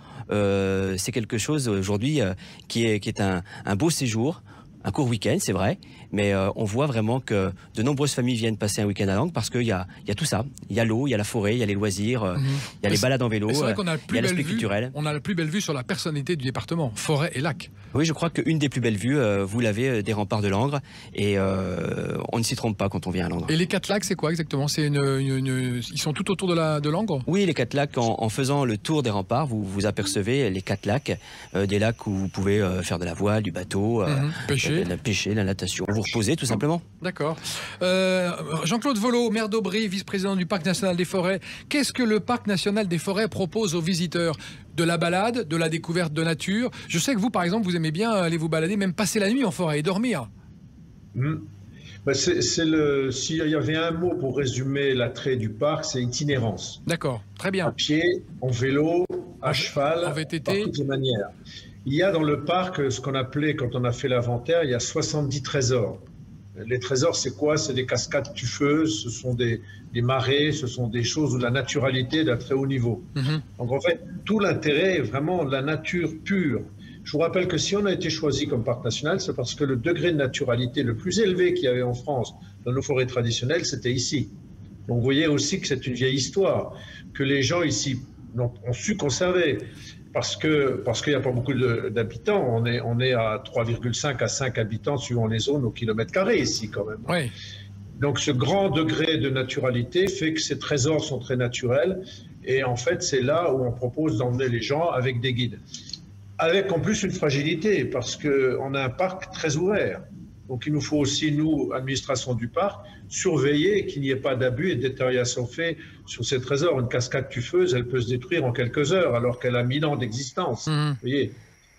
c'est quelque chose aujourd'hui qui est un beau séjour. Un court week-end, c'est vrai, mais on voit vraiment que de nombreuses familles viennent passer un week-end à Langres parce qu'il y a tout ça. Il y a l'eau, il y a la forêt, il y a les loisirs, il y a les balades en vélo, il y a l'aspect culturel. On a la plus belle vue sur la personnalité du département, forêt et lac. Oui, je crois qu'une des plus belles vues, vous l'avez des remparts de Langres, et on ne s'y trompe pas quand on vient à Langres. Et les 4 lacs, c'est quoi exactement? Ils sont tout autour de Langres? Oui, les 4 lacs, en faisant le tour des remparts, vous apercevez les 4 lacs, des lacs où vous pouvez faire de la voile, du bateau, pêcher, la natation, vous reposer tout simplement. D'accord. Jean-Claude Vollot, maire d'Aubry, vice-président du Parc National des Forêts. Qu'est-ce que le Parc National des Forêts propose aux visiteurs? De la balade, de la découverte de nature? Je sais que vous, par exemple, vous aimez bien aller vous balader, même passer la nuit en forêt et dormir. S'il y avait un mot pour résumer l'attrait du parc, c'est itinérance. D'accord, très bien. À pied, en vélo, à cheval, en VTT. Par toutes les manières. Il y a dans le parc ce qu'on appelait, quand on a fait l'inventaire, il y a 70 trésors. Les trésors, c'est quoi? C'est des cascades tufeuses, ce sont des marais, ce sont des choses où la naturalité est d'un très haut niveau. Donc en fait, tout l'intérêt est vraiment la nature pure. Je vous rappelle que si on a été choisi comme parc national, c'est parce que le degré de naturalité le plus élevé qu'il y avait en France dans nos forêts traditionnelles, c'était ici. Donc vous voyez aussi que c'est une vieille histoire, que les gens ici ont su conserver. Parce qu'il n'y a pas beaucoup d'habitants, on est à 3,5 à 5 habitants suivant les zones au kilomètre carré ici quand même. Oui. Donc ce grand degré de naturalité fait que ces trésors sont très naturels et en fait c'est là où on propose d'emmener les gens avec des guides. Avec en plus une fragilité parce qu'on a un parc très ouvert. Donc il nous faut aussi, nous, administration du parc, surveiller qu'il n'y ait pas d'abus et de détérioration fait sur ces trésors. Une cascade tufeuse, elle peut se détruire en quelques heures alors qu'elle a 1000 ans d'existence. Vous voyez.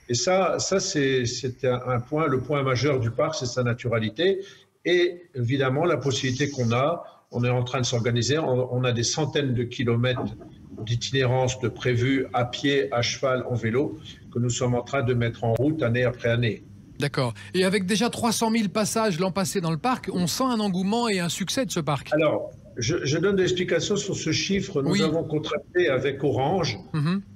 Et ça c'est un point, le point majeur du parc, c'est sa naturalité. Et évidemment, la possibilité qu'on a, on est en train de s'organiser, on a des centaines de kilomètres d'itinérance de prévus à pied, à cheval, en vélo, que nous sommes en train de mettre en route année après année. D'accord. Et avec déjà 300 000 passages l'an passé dans le parc, on sent un engouement et un succès de ce parc. Alors, je donne des explications sur ce chiffre. Nous avons contracté avec Orange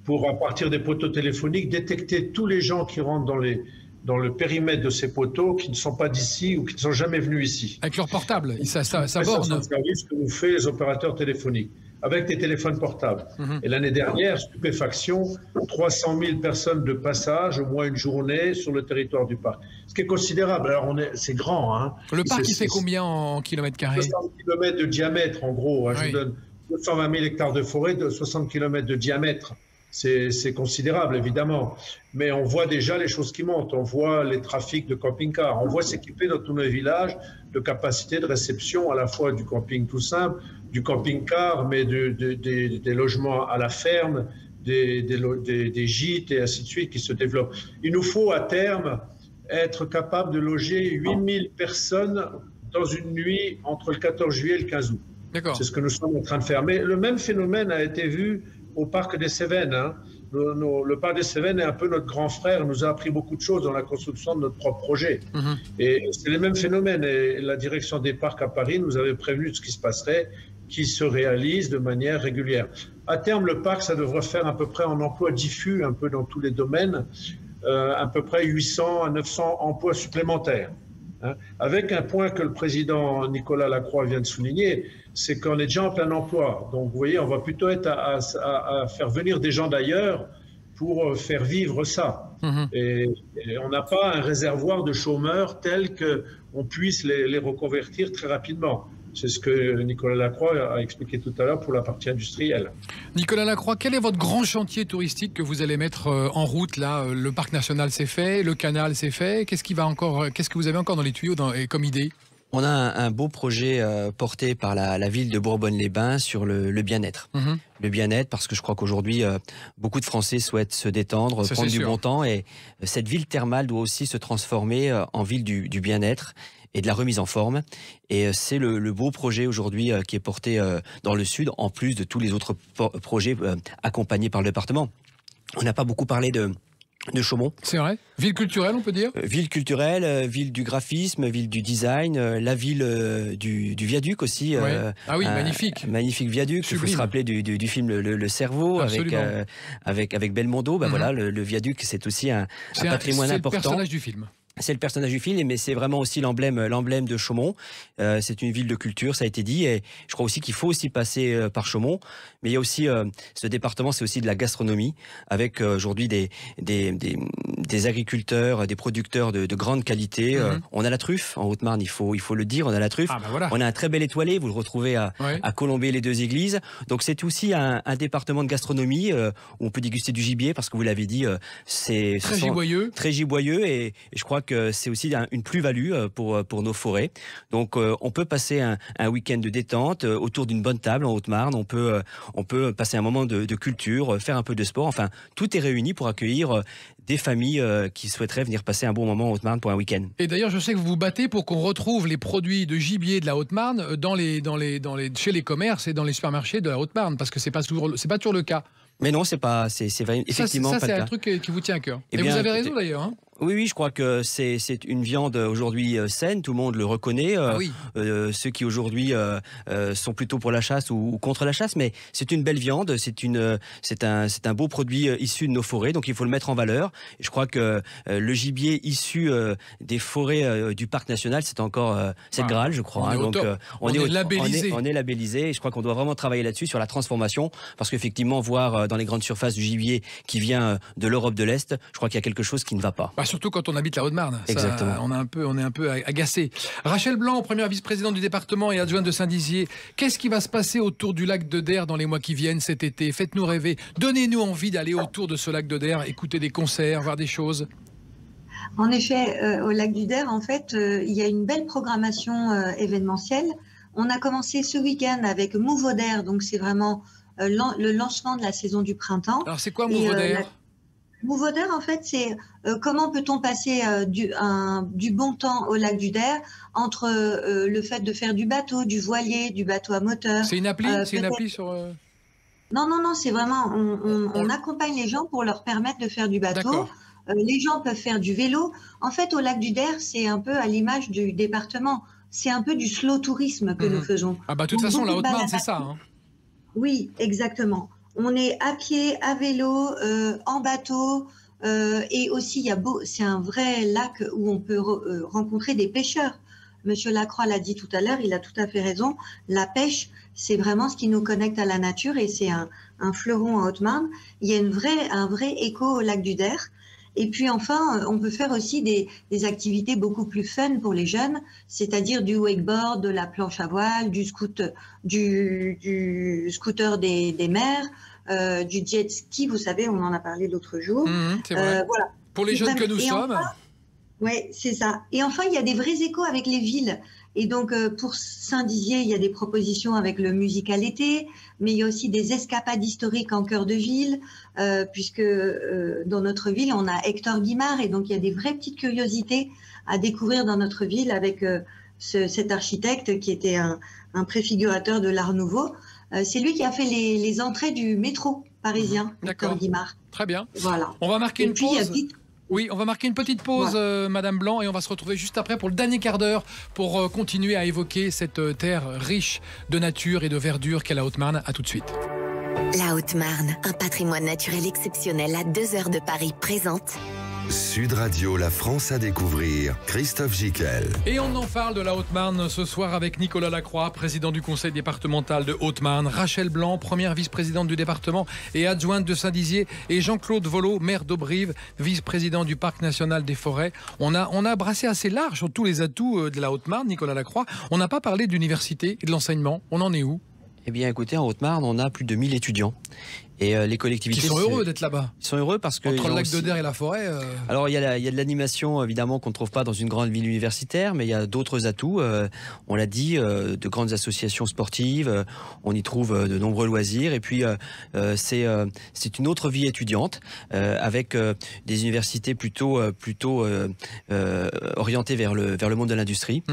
pour, à partir des poteaux téléphoniques, détecter tous les gens qui rentrent dans le périmètre de ces poteaux qui ne sont pas d'ici ou qui ne sont jamais venus ici. Avec leur portable, ça borne. C'est un service que nous fait les opérateurs téléphoniques, avec des téléphones portables. Et l'année dernière, stupéfaction, 300 000 personnes de passage, au moins une journée, sur le territoire du parc. Ce qui est considérable. Alors, c'est grand. Hein. Le parc, il fait combien en kilomètres carrés? 60 km de diamètre, en gros. Hein, je vous donne 220 000 hectares de forêt, de 60 km de diamètre. c'est considérable, évidemment. Mais on voit déjà les choses qui montent. On voit les trafics de camping-cars. On voit s'équiper dans tous nos villages de capacités de réception à la fois du camping tout simple, du camping-car, mais des logements à la ferme, des gîtes et ainsi de suite qui se développent. Il nous faut à terme être capable de loger 8000 personnes dans une nuit entre le 14 juillet et le 15 août. C'est ce que nous sommes en train de faire. Mais le même phénomène a été vu au parc des Cévennes. Hein. Le parc des Cévennes est un peu notre grand frère, nous a appris beaucoup de choses dans la construction de notre propre projet. Et c'est le même phénomène. Et la direction des parcs à Paris nous avait prévenu de ce qui se passerait, qui se réalise de manière régulière. À terme, le parc, ça devrait faire à peu près en emploi diffus, un peu dans tous les domaines, à peu près 800 à 900 emplois supplémentaires. Hein. Avec un point que le président Nicolas Lacroix vient de souligner, c'est qu'on est déjà en plein emploi. Donc, vous voyez, on va plutôt être à faire venir des gens d'ailleurs pour faire vivre ça. Et on n'a pas un réservoir de chômeurs tel qu'on puisse les reconvertir très rapidement. C'est ce que Nicolas Lacroix a expliqué tout à l'heure pour la partie industrielle. Nicolas Lacroix, quel est votre grand chantier touristique que vous allez mettre en route là? Le parc national c'est fait, le canal c'est fait. Qu'est-ce que vous avez encore dans les tuyaux comme idée? On a un beau projet porté par la ville de Bourbonne-les-Bains sur le bien-être. Le bien-être, parce que je crois qu'aujourd'hui, beaucoup de Français souhaitent se détendre, prendre du bon temps. Et cette ville thermale doit aussi se transformer en ville du bien-être et de la remise en forme. Et c'est le beau projet aujourd'hui qui est porté dans le sud, en plus de tous les autres projets accompagnés par le département. On n'a pas beaucoup parlé de Chaumont. C'est vrai. Ville culturelle, on peut dire. Ville culturelle, ville du graphisme, ville du design, la ville du viaduc aussi. Ouais. Ah oui, magnifique. Magnifique viaduc. Il faut se rappeler du film Le Cerveau avec Belmondo. Voilà, le viaduc, c'est aussi un patrimoine important. C'est le personnage du film. C'est le personnage du film, mais c'est vraiment aussi l'emblème de Chaumont. C'est une ville de culture, ça a été dit, et je crois aussi qu'il faut aussi passer par Chaumont. Mais il y a aussi, ce département, c'est aussi de la gastronomie, avec aujourd'hui des agriculteurs, des producteurs de grande qualité. On a la truffe en Haute-Marne, il faut le dire, on a la truffe. Voilà. On a un très bel étoilé, vous le retrouvez à Colombey-les-Deux-Églises. Donc c'est aussi un département de gastronomie où on peut déguster du gibier, parce que vous l'avez dit, c'est très giboyeux, et je crois que c'est aussi une plus-value pour nos forêts. Donc on peut passer un week-end de détente autour d'une bonne table en Haute-Marne, on peut passer un moment de culture, faire un peu de sport, enfin tout est réuni pour accueillir des familles qui souhaiteraient venir passer un bon moment en Haute-Marne pour un week-end. Et d'ailleurs, je sais que vous vous battez pour qu'on retrouve les produits de gibier de la Haute-Marne chez les commerces et dans les supermarchés de la Haute-Marne, parce que c'est pas toujours le cas. Mais non, c'est effectivement pas le cas. Ça, c'est un truc qui vous tient à cœur. Et vous avez raison d'ailleurs. Hein. Oui, je crois que c'est une viande aujourd'hui saine, tout le monde le reconnaît. Ceux qui aujourd'hui sont plutôt pour la chasse ou contre la chasse, mais c'est une belle viande, c'est un beau produit issu de nos forêts, donc il faut le mettre en valeur. Et je crois que le gibier issu des forêts du parc national, c'est encore c'est le Graal, je crois. On est labellisé. On est labellisé, et je crois qu'on doit vraiment travailler là-dessus, sur la transformation, parce qu'effectivement, voir dans les grandes surfaces du gibier qui vient de l'Europe de l'Est, je crois qu'il y a quelque chose qui ne va pas. Surtout quand on habite la Haute-Marne. Exactement. On est un peu agacé. Rachel Blanc, première vice-présidente du département et adjointe de Saint-Dizier. Qu'est-ce qui va se passer autour du lac de Der dans les mois qui viennent cet été? Faites-nous rêver. Donnez-nous envie d'aller autour de ce lac de Der, écouter des concerts, voir des choses. En effet, au lac du Der, en fait, il y a une belle programmation événementielle. On a commencé ce week-end avec Mouveau-Der, donc c'est vraiment le lancement de la saison du printemps. Alors c'est quoi Mouveau-Der? Mouveau-Der, en fait, c'est comment peut-on passer du bon temps au lac du Der entre le fait de faire du bateau, du voilier, du bateau à moteur. C'est une appli sur... Non, c'est vraiment, on accompagne les gens pour leur permettre de faire du bateau. Les gens peuvent faire du vélo. En fait, au lac du Der, c'est un peu à l'image du département. C'est un peu du slow tourisme que nous faisons. De toute façon, la Haute-Marne, c'est ça. Hein. Oui, exactement. On est à pied, à vélo, en bateau, et aussi c'est un vrai lac où on peut rencontrer des pêcheurs. Monsieur Lacroix l'a dit tout à l'heure, il a tout à fait raison. La pêche, c'est vraiment ce qui nous connecte à la nature, et c'est un fleuron en Haute-Marne. Il y a un vrai écho au lac du Der. Et puis enfin, on peut faire aussi des activités beaucoup plus fun pour les jeunes, c'est-à-dire du wakeboard, de la planche à voile, du scooter des mers, du jet ski, vous savez, on en a parlé l'autre jour. C'est vrai. Voilà. Pour les jeunes que nous sommes. Oui, c'est ça. Et enfin, il y a des vrais échos avec les villes. Et donc, pour Saint-Dizier, il y a des propositions avec le musical été, mais il y a aussi des escapades historiques en cœur de ville, puisque dans notre ville, on a Hector Guimard, et donc il y a des vraies petites curiosités à découvrir dans notre ville avec cet architecte qui était un préfigurateur de l'Art Nouveau. C'est lui qui a fait les entrées du métro parisien, Hector Guimard. Très bien. Voilà. On va marquer une pause. Oui, on va marquer une petite pause, voilà. Madame Blanc, et on va se retrouver juste après pour le dernier quart d'heure pour continuer à évoquer cette terre riche de nature et de verdure qu'est la Haute-Marne. À tout de suite. La Haute-Marne, un patrimoine naturel exceptionnel à 2 heures de Paris, présente Sud Radio, la France à découvrir, Christophe Jiquel. Et on en parle de la Haute-Marne ce soir avec Nicolas Lacroix, président du conseil départemental de Haute-Marne, Rachel Blanc, première vice-présidente du département et adjointe de Saint-Dizier, et Jean-Claude Vollot, maire d'Auberive, vice-président du parc national des forêts. On a brassé assez large sur tous les atouts de la Haute-Marne, Nicolas Lacroix. On n'a pas parlé d'université et de l'enseignement. On en est où ? Eh bien, écoutez, en Haute-Marne, on a plus de 1000 étudiants. Et les collectivités... Qui sont heureux d'être là-bas. Ils sont heureux parce que... Entre le lac de Der et la forêt... Alors, il y a de l'animation, évidemment, qu'on ne trouve pas dans une grande ville universitaire, mais il y a d'autres atouts. On l'a dit, de grandes associations sportives, on y trouve de nombreux loisirs. Et puis, c'est une autre vie étudiante, avec des universités plutôt orientées vers le monde de l'industrie.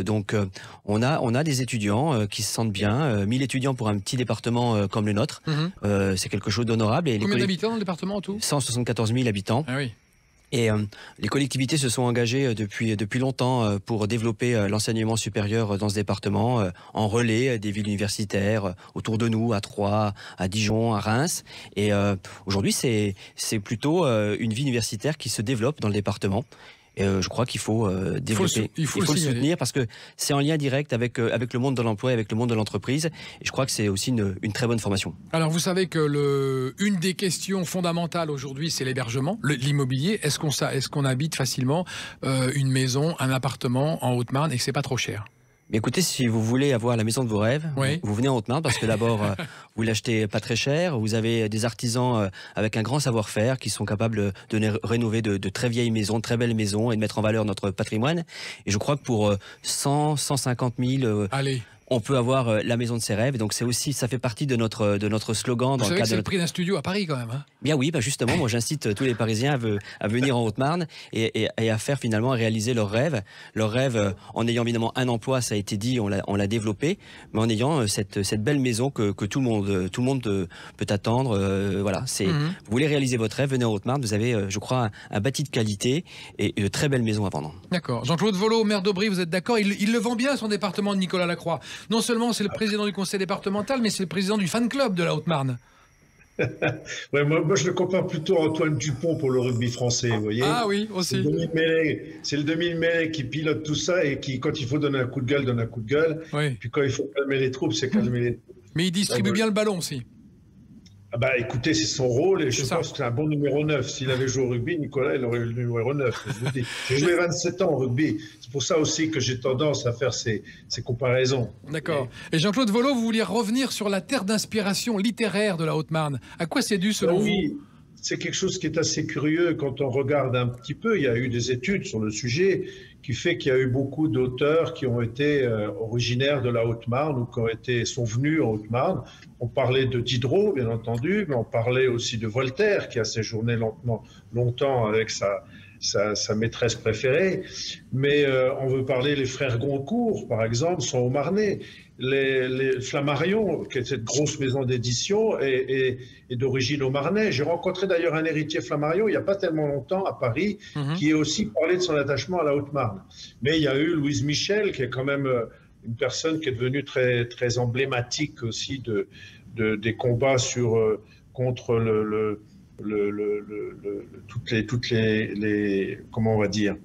Donc, on a des étudiants qui se sentent bien. 1000 étudiants pour un petit département comme le nôtre. C'est quelque chose d'honorable. Combien d'habitants dans le département en tout ? 174 000 habitants. Ah oui. Et les collectivités se sont engagées depuis longtemps pour développer l'enseignement supérieur dans ce département, en relais des villes universitaires autour de nous, à Troyes, à Dijon, à Reims. Et aujourd'hui, c'est plutôt une vie universitaire qui se développe dans le département. Et je crois qu'il faut développer, il faut le soutenir parce que c'est en lien direct avec le monde de l'emploi et avec le monde de l'entreprise. Et je crois que c'est aussi une très bonne formation. Alors vous savez que une des questions fondamentales aujourd'hui, c'est l'hébergement, l'immobilier. Est-ce qu'on habite facilement une maison, un appartement en Haute-Marne et que c'est pas trop cher ? Mais écoutez, si vous voulez avoir la maison de vos rêves, oui. Vous venez en Haute-Marne parce que d'abord, vous l'achetez pas très cher, vous avez des artisans avec un grand savoir-faire qui sont capables de rénover de très vieilles maisons, de très belles maisons et de mettre en valeur notre patrimoine. Et je crois que pour 150 000... Allez. On peut avoir la maison de ses rêves. Donc ça fait partie de notre slogan. Vous savez que c'est le prix d'un studio à Paris quand même. Hein. Bien oui, justement, moi j'incite tous les Parisiens à venir en Haute-Marne et à faire finalement réaliser leurs rêves. Leurs rêves en ayant évidemment un emploi, ça a été dit, on l'a développé, mais en ayant cette belle maison que tout le monde peut attendre. Voilà, vous voulez réaliser votre rêve, venez en Haute-Marne. Vous avez, je crois, un bâti de qualité et de très belles maisons à vendre. D'accord. Jean-Claude Vollot, maire d'Auberive, vous êtes d'accord ? Il le vend bien son département de Nicolas Lacroix. Non seulement c'est le président du conseil départemental, mais c'est le président du fan club de la Haute-Marne. Ouais, moi, je le compare plutôt à Antoine Dupont pour le rugby français, vous voyez. Ah oui, aussi. C'est le demi-mêlée qui pilote tout ça et qui, quand il faut donner un coup de gueule, donne un coup de gueule. Oui. Puis quand il faut calmer les troupes, c'est calmer les troupes. Mais il distribue bien le ballon aussi. Ah écoutez, c'est son rôle et je pense que c'est un bon numéro 9. S'il avait joué au rugby, Nicolas, il aurait eu le numéro 9. Je vous dis. J'ai joué 27 ans au rugby. C'est pour ça aussi que j'ai tendance à faire ces comparaisons. D'accord. Et Jean-Claude Vollot, vous vouliez revenir sur la terre d'inspiration littéraire de la Haute-Marne. À quoi c'est dû selon vous ? C'est quelque chose qui est assez curieux quand on regarde un petit peu. Il y a eu des études sur le sujet qui fait qu'il y a eu beaucoup d'auteurs qui ont été originaires de la Haute-Marne ou sont venus en Haute-Marne. On parlait de Diderot, bien entendu, mais on parlait aussi de Voltaire, qui a séjourné longtemps avec sa maîtresse préférée. Mais on veut parler les frères Goncourt, par exemple, sont au Marnais. Les Flammarion, qui est cette grosse maison d'édition, est d'origine au Marnais. J'ai rencontré d'ailleurs un héritier Flammarion il n'y a pas tellement longtemps à Paris, qui a aussi parlé de son attachement à la Haute-Marne. Mais il y a eu Louise Michel, qui est quand même une personne qui est devenue très, très emblématique aussi des combats contre toutes les comment on va dire,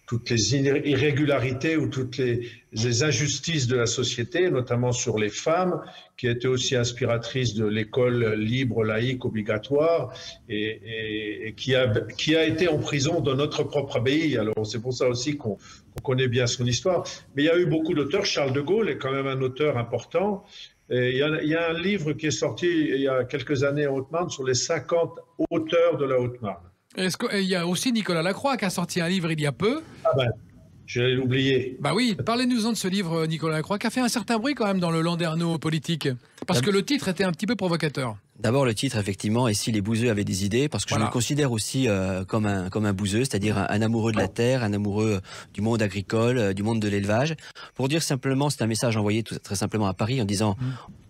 toutes les irrégularités ou toutes les injustices de la société, notamment sur les femmes, qui était aussi inspiratrice de l'école libre, laïque, obligatoire, et qui a été en prison dans notre propre abbaye. Alors c'est pour ça aussi qu'on connaît bien son histoire. Mais il y a eu beaucoup d'auteurs. Charles de Gaulle est quand même un auteur important. Et il y a un livre qui est sorti il y a quelques années en Haute-Marne sur les 50 auteurs de la Haute-Marne. Est-ce qu'il y a aussi Nicolas Lacroix qui a sorti un livre il y a peu? Ah ben, je l'ai oublié. Bah oui, parlez-nous-en de ce livre, Nicolas Lacroix, qui a fait un certain bruit quand même dans le landerneau politique. Parce que le titre était un petit peu provocateur. D'abord, le titre, effectivement, et si les bouseux avaient des idées, parce que je me considère aussi comme un bouseux, c'est-à-dire un amoureux de la terre, un amoureux du monde agricole, du monde de l'élevage. Pour dire simplement, c'est un message envoyé très simplement à Paris en disant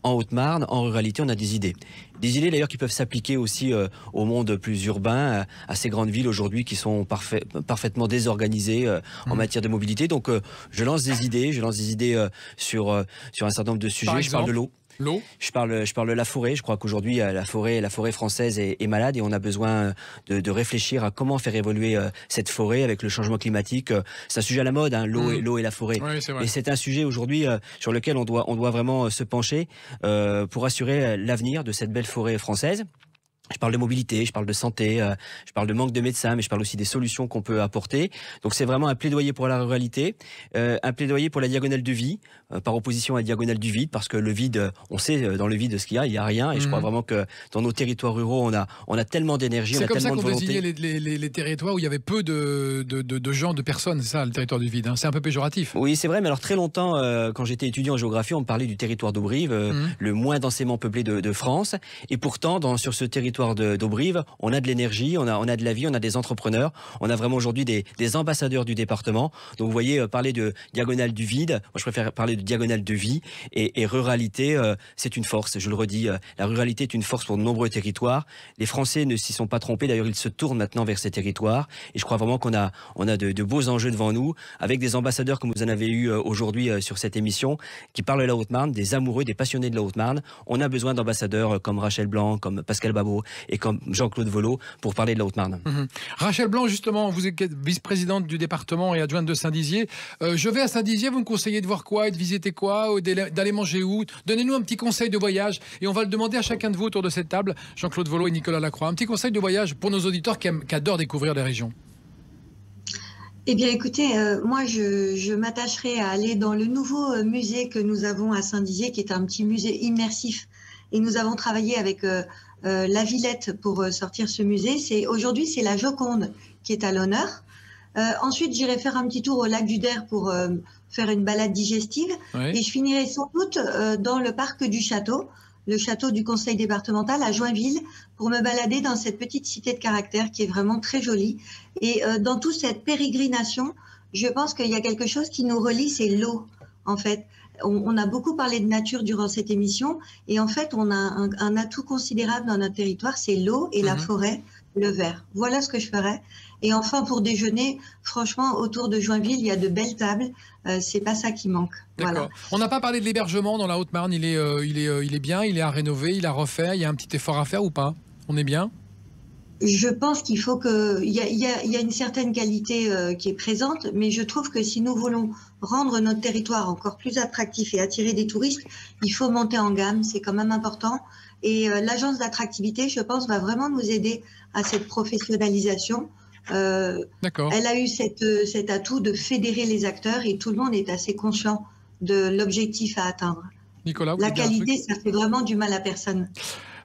en Haute-Marne, en ruralité, on a des idées. Des idées d'ailleurs qui peuvent s'appliquer aussi au monde plus urbain, à ces grandes villes aujourd'hui qui sont parfaitement désorganisées en matière de mobilité. Donc je lance des idées sur un certain nombre de sujets. Je parle de l'eau. Je parle de la forêt. Je crois qu'aujourd'hui, la forêt française est malade et on a besoin de réfléchir à comment faire évoluer cette forêt avec le changement climatique. C'est un sujet à la mode, hein, l'eau et la forêt. Oui, et c'est un sujet aujourd'hui sur lequel on doit vraiment se pencher pour assurer l'avenir de cette belle forêt française. Je parle de mobilité, je parle de santé, je parle de manque de médecins, mais je parle aussi des solutions qu'on peut apporter. Donc c'est vraiment un plaidoyer pour la ruralité, un plaidoyer pour la diagonale de vie, par opposition à la diagonale du vide, parce que le vide, on sait dans le vide ce qu'il y a rien. Et je crois vraiment que dans nos territoires ruraux, on a tellement d'énergie, on a tellement de volonté. C'est comme ça qu'on désignait les territoires où il y avait peu de gens, de personnes, c'est ça, le territoire du vide. Hein. C'est un peu péjoratif. Oui, c'est vrai, mais alors très longtemps, quand j'étais étudiant en géographie, on me parlait du territoire d'Auberive, le moins densément peuplé de France. Et pourtant, sur ce territoire d'Auberive, on a de l'énergie, on a de la vie, on a des entrepreneurs, on a vraiment aujourd'hui des ambassadeurs du département. Donc vous voyez, parler de diagonale du vide, moi je préfère parler de diagonale de vie, et ruralité, c'est une force, je le redis, la ruralité est une force pour de nombreux territoires. Les Français ne s'y sont pas trompés, d'ailleurs ils se tournent maintenant vers ces territoires, et je crois vraiment qu'on a de beaux enjeux devant nous, avec des ambassadeurs comme vous en avez eu aujourd'hui sur cette émission, qui parlent de la Haute-Marne, des amoureux, des passionnés de la Haute-Marne. On a besoin d'ambassadeurs comme Rachel Blanc, comme Pascal Babot, et comme Jean-Claude Volo pour parler de la Haute-Marne. Rachel Blanc, justement, vous êtes vice-présidente du département et adjointe de Saint-Dizier. Je vais à Saint-Dizier, vous me conseillez de voir quoi et de visiter quoi, ou d'aller manger où? Donnez-nous un petit conseil de voyage et on va le demander à chacun de vous autour de cette table, Jean-Claude Volo et Nicolas Lacroix. Un petit conseil de voyage pour nos auditeurs qui adorent découvrir les régions. Eh bien, écoutez, moi, je m'attacherai à aller dans le nouveau musée que nous avons à Saint-Dizier, qui est un petit musée immersif. Et nous avons travaillé avec la Villette pour sortir ce musée. Aujourd'hui, c'est la Joconde qui est à l'honneur. Ensuite, j'irai faire un petit tour au lac du Der pour faire une balade digestive. Oui. Et je finirai sans doute dans le parc du château, le château du conseil départemental à Joinville, pour me balader dans cette petite cité de caractère qui est vraiment très jolie. Et dans toute cette pérégrination, je pense qu'il y a quelque chose qui nous relie, c'est l'eau, en fait. On a beaucoup parlé de nature durant cette émission, et en fait, on a un atout considérable dans notre territoire, c'est l'eau et la forêt, le vert. Voilà ce que je ferais. Et enfin, pour déjeuner, franchement, autour de Joinville, il y a de belles tables. C'est pas ça qui manque. Voilà. On n'a pas parlé de l'hébergement dans la Haute-Marne. Il est bien, il est à rénover, il est à refaire. Il y a un petit effort à faire ou pas? On est bien? Je pense qu'il faut il y a une certaine qualité qui est présente, mais je trouve que si nous voulons rendre notre territoire encore plus attractif et attirer des touristes, il faut monter en gamme, c'est quand même important. Et l'agence d'attractivité, je pense, va vraiment nous aider à cette professionnalisation. Elle a eu cet atout de fédérer les acteurs et tout le monde est assez conscient de l'objectif à atteindre. Nicolas, la qualité, ça fait vraiment du mal à personne.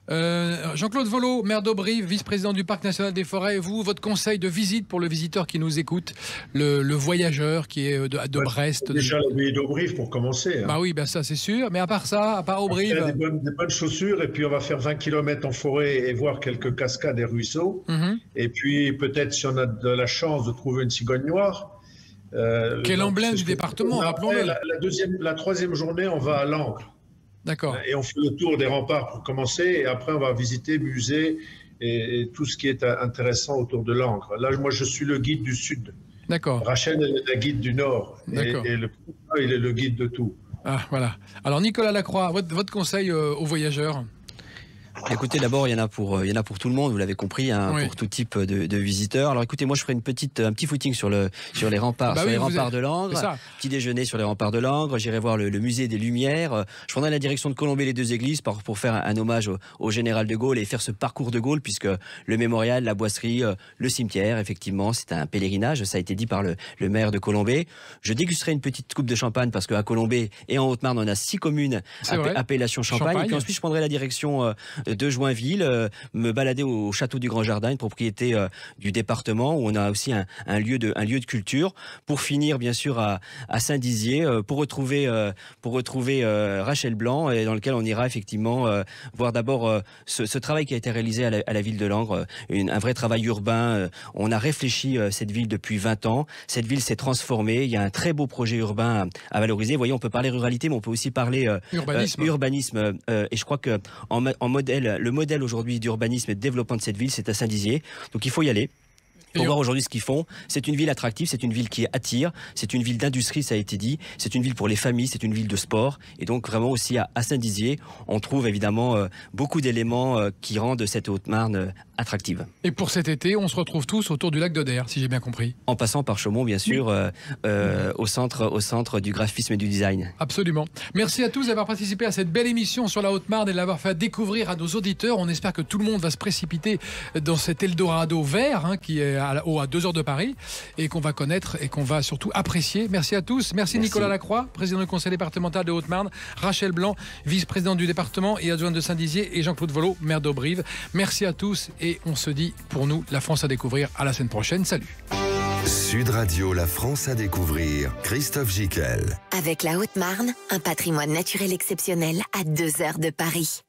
Jean-Claude Volo, maire d'Auberive, vice-président du Parc national des forêts, vous, votre conseil de visite pour le visiteur qui nous écoute, le voyageur qui est de Brest. Déjà l'abbaye d'Auberive pour commencer. Hein. Bah oui, ça c'est sûr, mais à part ça, à part Auberive... Après, des bonnes chaussures, et puis on va faire 20 km en forêt et voir quelques cascades et ruisseaux. Et puis peut-être si on a de la chance de trouver une cigogne noire. Quel emblème du département, rappelons-le. La troisième journée, on va à Langres. D'accord. Et on fait le tour des remparts pour commencer, et après on va visiter musée et tout ce qui est intéressant autour de Langres. Là, moi, je suis le guide du sud. D'accord. Rachel est la guide du nord. Et le il est le guide de tout. Ah, voilà. Alors, Nicolas Lacroix, votre conseil aux voyageurs? Écoutez, d'abord, il y en a pour tout le monde, vous l'avez compris, hein, pour tout type de visiteurs. Alors écoutez, moi je ferai un petit footing sur les remparts, de Langres, petit déjeuner sur les remparts de Langres, j'irai voir le musée des Lumières, je prendrai la direction de Colombey les deux églises pour faire un hommage au général de Gaulle et faire ce parcours de Gaulle, puisque le mémorial, la boisserie, le cimetière, effectivement, c'est un pèlerinage, ça a été dit par le maire de Colombey. Je dégusterai une petite coupe de champagne parce qu'à Colombey et en Haute-Marne, on a 6 communes appellation champagne. Et puis ensuite, je prendrai la direction de Joinville, me balader au château du Grand Jardin, une propriété du département où on a aussi un lieu de culture. Pour finir, bien sûr, à Saint-Dizier, pour retrouver Rachel Blanc, et dans lequel on ira effectivement voir d'abord ce travail qui a été réalisé à la ville de Langres, un vrai travail urbain. On a réfléchi cette ville depuis 20 ans. Cette ville s'est transformée. Il y a un très beau projet urbain à valoriser. Vous voyez, on peut parler ruralité, mais on peut aussi parler urbanisme. Et je crois que le modèle aujourd'hui d'urbanisme et de développement de cette ville, c'est à Saint-Dizier. Donc il faut y aller. Pour voir aujourd'hui ce qu'ils font. C'est une ville attractive, c'est une ville qui attire, c'est une ville d'industrie, ça a été dit, c'est une ville pour les familles, c'est une ville de sport. Et donc vraiment aussi à Saint-Dizier, on trouve évidemment beaucoup d'éléments qui rendent cette Haute-Marne attractive. Et pour cet été, on se retrouve tous autour du lac d'Oder, si j'ai bien compris. En passant par Chaumont, bien sûr, au centre du graphisme et du design. Absolument. Merci à tous d'avoir participé à cette belle émission sur la Haute-Marne et de l'avoir fait découvrir à nos auditeurs. On espère que tout le monde va se précipiter dans cet Eldorado vert qui est à 2 heures de Paris et qu'on va connaître et qu'on va surtout apprécier. Merci à tous. Merci. Nicolas Lacroix, président du conseil départemental de Haute-Marne, Rachel Blanc, vice-présidente du département et adjointe de Saint-Dizier, et Jean-Claude Vollot, maire d'Auberive. Merci à tous et on se dit pour nous la France à découvrir à la semaine prochaine. Salut. Sud Radio, la France à découvrir. Christophe Gicquel. Avec la Haute-Marne, un patrimoine naturel exceptionnel à 2 heures de Paris.